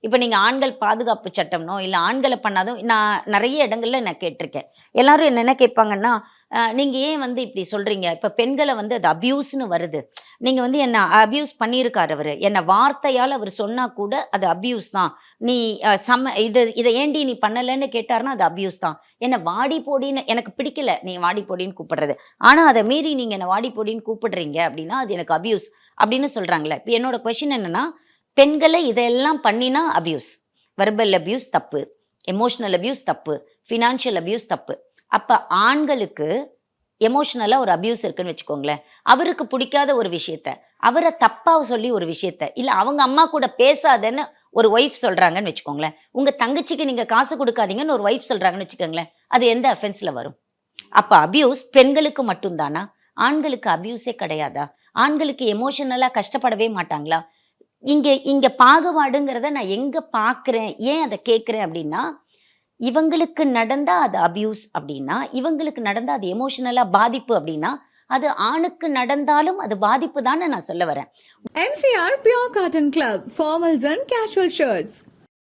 இப்போ நீங்க ஆண்கள் பாதுகாப்பு சட்டம்னோ, இல்ல ஆண்கள பண்ணாதோ நான் நெறைய இடங்கள்ல நான் கேட்டுருக்கேன். எல்லாரும் என்ன கேட்பாங்கன்னா, நீங்க ஏன் வந்து இப்படி சொல்றீங்க? இப்ப பெண்கள வந்து அது அபியூஸ்ன்னு வருது. நீங்க வந்து என்ன அபியூஸ் பண்ணியிருக்காரு அவரு. என்ன வார்த்தையால அவரு சொன்னா கூட அது அபியூஸ் தான். நீ இத ஏன்டி நீ பண்ணலன்னு கேட்டாருன்னா, அது அபியூஸ் தான். என்ன வாடி போடின்னு எனக்கு பிடிக்கல நீ வாடி போடின்னு கூப்பிடுறது. ஆனா அத மீறி நீங்க என்ன வாடி போடின்னு கூப்பிடுறீங்க அப்படின்னா, அது எனக்கு அபியூஸ் அப்படின்னு சொல்றாங்கல்ல. இப்ப என்னோட கொஸ்டின் என்னன்னா, பெண்கள இதெல்லாம் பண்ணினா அபியூஸ். வெர்பல் அபியூஸ் தப்பு. எமோஷனல் அபியூஸ் தப்பு. ஃபினான்ஷியல் அபியூஸ் தப்பு. அப்ப ஆண்களுக்கு எமோஷனலா ஒரு அபியூஸ் இருக்குன்னு வச்சுக்கோங்களேன். அவருக்கு பிடிக்காத ஒரு விஷயத்த, அவர தப்பா சொல்லி ஒரு விஷயத்த, இல்ல அவங்க அம்மா கூட பேசாதன்னு ஒரு ஒய்ஃப் சொல்றாங்கன்னு வச்சுக்கோங்களேன். உங்க தங்கச்சிக்கு நீங்க காசு குடுக்காதீங்கன்னு ஒரு ஒய்ஃப் சொல்றாங்கன்னு வச்சுக்கோங்களேன். அது எந்த அஃபென்ஸ்ல வரும்? அப்ப அபியூஸ் பெண்களுக்கு மட்டும் தானா? ஆண்களுக்கு அபியூஸே கிடையாதா? ஆண்களுக்கு எமோஷனலா கஷ்டப்படவே மாட்டாங்களா? இங்க இங்க பாகுபாடுங்கிறத நான் எங்க பார்க்கிறேன்? ஏன் அத கேட்கிறேன் அப்டின்னா, இவங்களுக்கு நடந்தா அது அபியூஸ் அப்டின்னா, இவங்களுக்கு நடந்தா அது எமோஷனலா பாதிப்பு அப்டின்னா, அது ஆணுக்கு நடந்தாலும் அது பாதிப்பு தான்னு நான் சொல்ல வரேன். MCR Pure Cotton Club, formals and casual shirts.